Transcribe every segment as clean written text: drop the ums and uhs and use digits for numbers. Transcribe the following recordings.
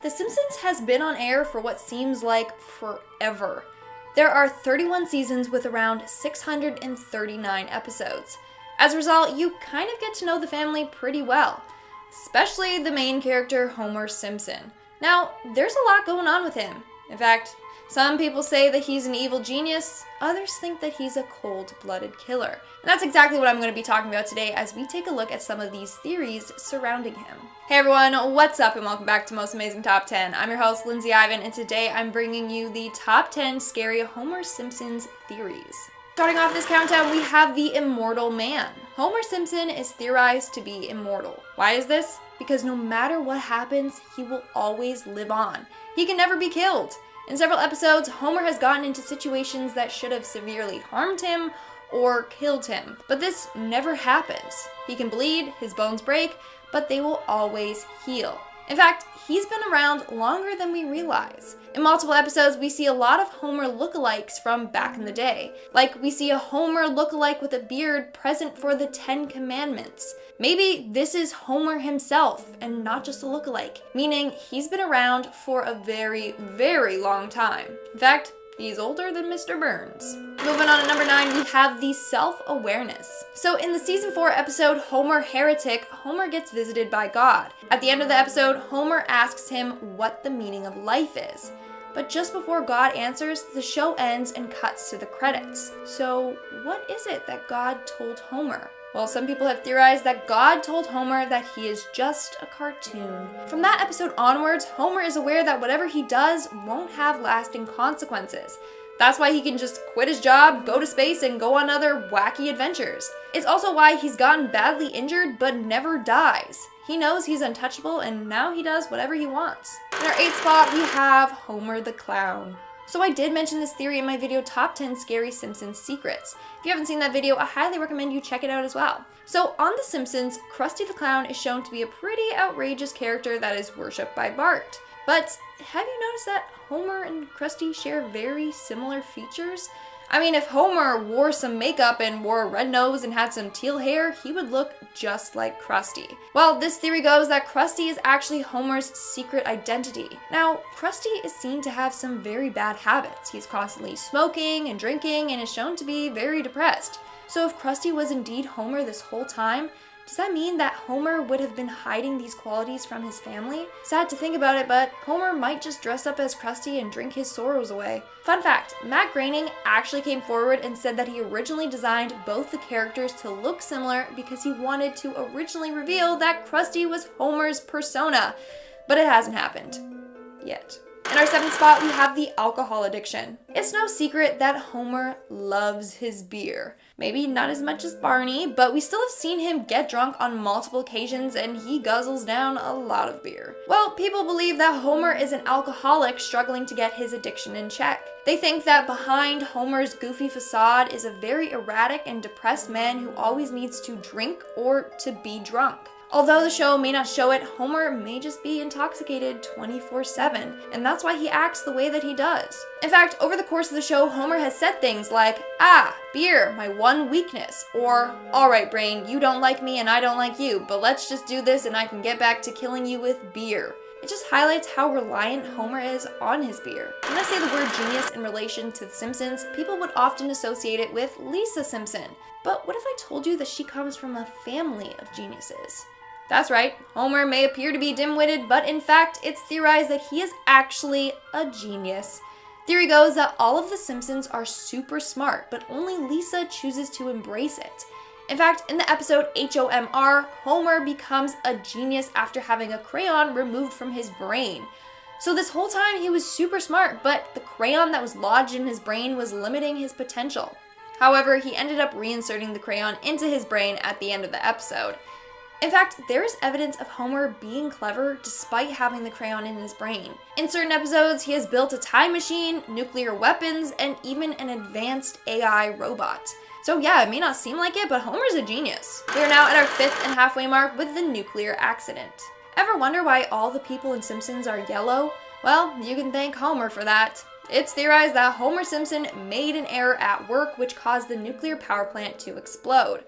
The Simpsons has been on air for what seems like forever. There are 31 seasons with around 639 episodes. As a result, you kind of get to know the family pretty well, especially the main character, Homer Simpson. Now, there's a lot going on with him. In fact, some people say that he's an evil genius, others think that he's a cold-blooded killer. And that's exactly what I'm going to be talking about today as we take a look at some of these theories surrounding him. Hey everyone, what's up and welcome back to Most Amazing Top 10. I'm your host, Lindsay Ivan, and today I'm bringing you the top 10 scary Homer Simpson's theories. Starting off this countdown, we have the immortal man. Homer Simpson is theorized to be immortal. Why is this? Because no matter what happens, he will always live on. He can never be killed. In several episodes, Homer has gotten into situations that should have severely harmed him or killed him, but this never happens. He can bleed, his bones break, but they will always heal. In fact, he's been around longer than we realize. In multiple episodes, we see a lot of Homer lookalikes from back in the day. Like, we see a Homer lookalike with a beard present for the 10 Commandments. Maybe this is Homer himself and not just a lookalike, meaning he's been around for a very, very long time. In fact, he's older than Mr. Burns. Moving on to number 9, we have the self-awareness. So in the season 4 episode, Homer Heretic, Homer gets visited by God. At the end of the episode, Homer asks him what the meaning of life is. But just before God answers, the show ends and cuts to the credits. So what is it that God told Homer? Well, some people have theorized that God told Homer that he is just a cartoon. From that episode onwards, Homer is aware that whatever he does won't have lasting consequences. That's why he can just quit his job, go to space, and go on other wacky adventures. It's also why he's gotten badly injured but never dies. He knows he's untouchable and now he does whatever he wants. In our 8th spot, we have Homer the Clown. So I did mention this theory in my video Top 10 Scary Simpsons Secrets. If you haven't seen that video, I highly recommend you check it out as well. So on The Simpsons, Krusty the Clown is shown to be a pretty outrageous character that is worshipped by Bart. But have you noticed that Homer and Krusty share very similar features? I mean, if Homer wore some makeup and wore a red nose and had some teal hair, he would look just like Krusty. Well, this theory goes that Krusty is actually Homer's secret identity. Now, Krusty is seen to have some very bad habits. He's constantly smoking and drinking and is shown to be very depressed. So if Krusty was indeed Homer this whole time, does that mean that Homer would have been hiding these qualities from his family? Sad to think about it, but Homer might just dress up as Krusty and drink his sorrows away. Fun fact, Matt Groening actually came forward and said that he originally designed both the characters to look similar because he wanted to originally reveal that Krusty was Homer's persona, but it hasn't happened. Yet. In our 7th spot, we have the alcohol addiction. It's no secret that Homer loves his beer. Maybe not as much as Barney, but we still have seen him get drunk on multiple occasions and he guzzles down a lot of beer. Well, people believe that Homer is an alcoholic struggling to get his addiction in check. They think that behind Homer's goofy facade is a very erratic and depressed man who always needs to drink or to be drunk. Although the show may not show it, Homer may just be intoxicated 24/7, and that's why he acts the way that he does. In fact, over the course of the show, Homer has said things like, beer, my one weakness, or, alright brain, you don't like me and I don't like you, but let's just do this and I can get back to killing you with beer. It just highlights how reliant Homer is on his beer. When I say the word genius in relation to The Simpsons, people would often associate it with Lisa Simpson. But what if I told you that she comes from a family of geniuses? That's right, Homer may appear to be dim-witted, but in fact, it's theorized that he is actually a genius. Theory goes that all of the Simpsons are super smart, but only Lisa chooses to embrace it. In fact, in the episode HOMR, Homer becomes a genius after having a crayon removed from his brain. So this whole time he was super smart, but the crayon that was lodged in his brain was limiting his potential. However, he ended up reinserting the crayon into his brain at the end of the episode. In fact, there is evidence of Homer being clever despite having the crayon in his brain. In certain episodes, he has built a time machine, nuclear weapons, and even an advanced AI robot. So yeah, it may not seem like it, but Homer's a genius. We are now at our 5th and halfway mark with the nuclear accident. Ever wonder why all the people in Simpsons are yellow? Well, you can thank Homer for that. It's theorized that Homer Simpson made an error at work which caused the nuclear power plant to explode.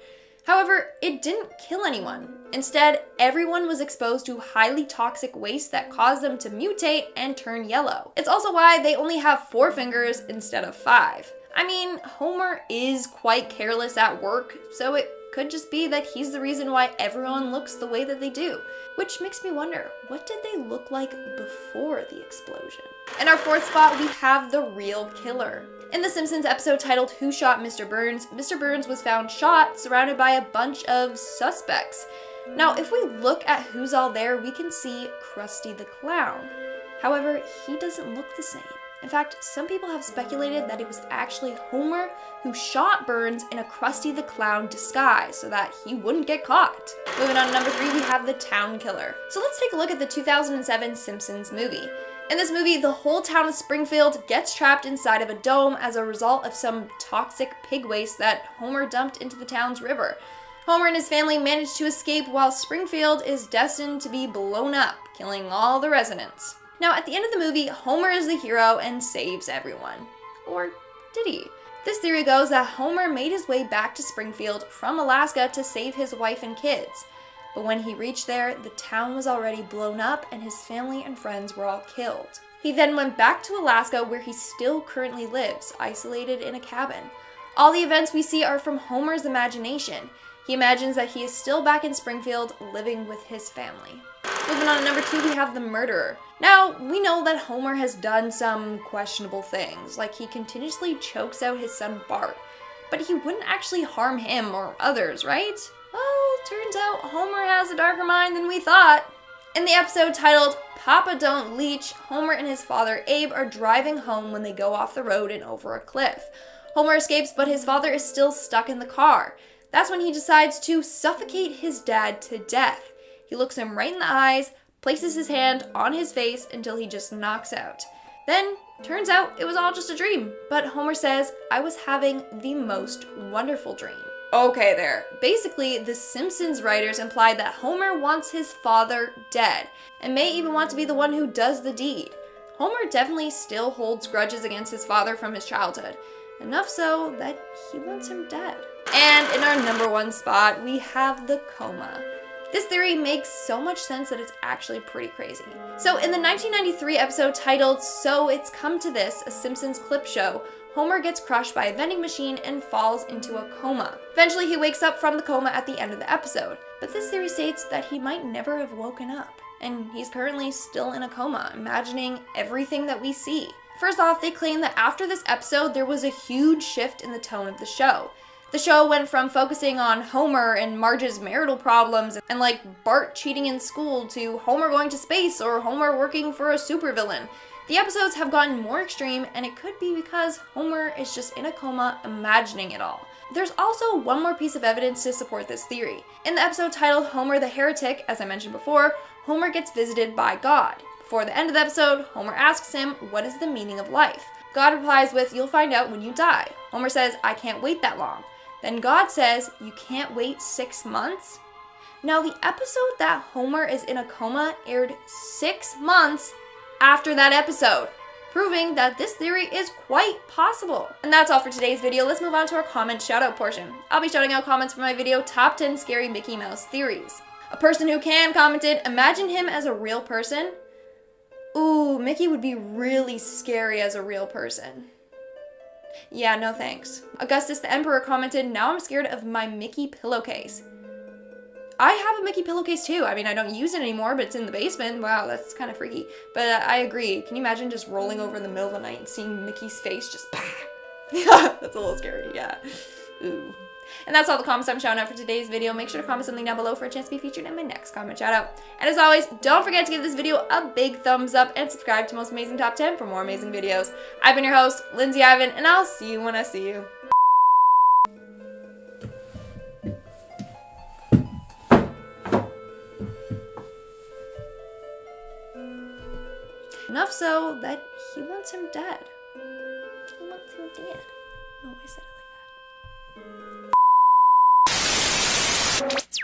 However, it didn't kill anyone. Instead, everyone was exposed to highly toxic waste that caused them to mutate and turn yellow. It's also why they only have 4 fingers instead of 5. I mean, Homer is quite careless at work, so it could just be that he's the reason why everyone looks the way that they do. Which makes me wonder, what did they look like before the explosion? In our 4th spot, we have the real killer. In the Simpsons episode titled Who Shot Mr. Burns was found shot, surrounded by a bunch of suspects. Now, if we look at who's all there, we can see Krusty the Clown. However, he doesn't look the same. In fact, some people have speculated that it was actually Homer who shot Burns in a Krusty the Clown disguise so that he wouldn't get caught. Moving on to number 3, we have the town killer. So let's take a look at the 2007 Simpsons movie. In this movie, the whole town of Springfield gets trapped inside of a dome as a result of some toxic pig waste that Homer dumped into the town's river. Homer and his family manage to escape while Springfield is destined to be blown up, killing all the residents. Now, at the end of the movie, Homer is the hero and saves everyone. Or did he? This theory goes that Homer made his way back to Springfield from Alaska to save his wife and kids. But when he reached there, the town was already blown up and his family and friends were all killed. He then went back to Alaska, where he still currently lives, isolated in a cabin. All the events we see are from Homer's imagination. He imagines that he is still back in Springfield, living with his family. Moving on to number 2, we have the murderer. Now, we know that Homer has done some questionable things, like he continuously chokes out his son Bart, but he wouldn't actually harm him or others, right? Well, turns out Homer has a darker mind than we thought. In the episode titled Papa Don't Leach, Homer and his father Abe are driving home when they go off the road and over a cliff. Homer escapes, but his father is still stuck in the car. That's when he decides to suffocate his dad to death. He looks him right in the eyes, places his hand on his face until he just knocks out. Then, turns out it was all just a dream, but Homer says, "I was having the most wonderful dream." Okay there. Basically, the Simpsons writers implied that Homer wants his father dead, and may even want to be the one who does the deed. Homer definitely still holds grudges against his father from his childhood, enough so that he wants him dead. And in our number 1 spot, we have the coma. This theory makes so much sense that it's actually pretty crazy. So in the 1993 episode titled So It's Come to This, a Simpsons clip show, Homer gets crushed by a vending machine and falls into a coma. Eventually he wakes up from the coma at the end of the episode, but this theory states that he might never have woken up, and he's currently still in a coma, imagining everything that we see. First off, they claim that after this episode there was a huge shift in the tone of the show. The show went from focusing on Homer and Marge's marital problems and like Bart cheating in school to Homer going to space or Homer working for a supervillain. The episodes have gotten more extreme, and it could be because Homer is just in a coma imagining it all. There's also one more piece of evidence to support this theory. In the episode titled Homer the Heretic, as I mentioned before, Homer gets visited by God. Before the end of the episode, Homer asks him, "What is the meaning of life?" God replies with, "You'll find out when you die." Homer says, "I can't wait that long." Then God says, "You can't wait 6 months?" Now, the episode that Homer is in a coma aired 6 months after that episode, proving that this theory is quite possible. And that's all for today's video. Let's move on to our comment shoutout portion. I'll be shouting out comments for my video, Top 10 Scary Mickey Mouse Theories. A person who can commented, "Imagine him as a real person." Ooh, Mickey would be really scary as a real person. Yeah, no thanks. Augustus the Emperor commented, "Now I'm scared of my Mickey pillowcase." I have a Mickey pillowcase too. I mean, I don't use it anymore, but it's in the basement. Wow, that's kind of freaky. But I agree. Can you imagine just rolling over in the middle of the night and seeing Mickey's face just That's a little scary, yeah. Ooh. And that's all the comments I'm shouting out for today's video. Make sure to comment something down below for a chance to be featured in my next comment shout out. And as always, don't forget to give this video a big thumbs up and subscribe to Most Amazing Top 10 for more amazing videos. I've been your host, Lindsay Ivan, and I'll see you when I see you. Enough so that he wants him dead. He wants him dead. No, I said it like that.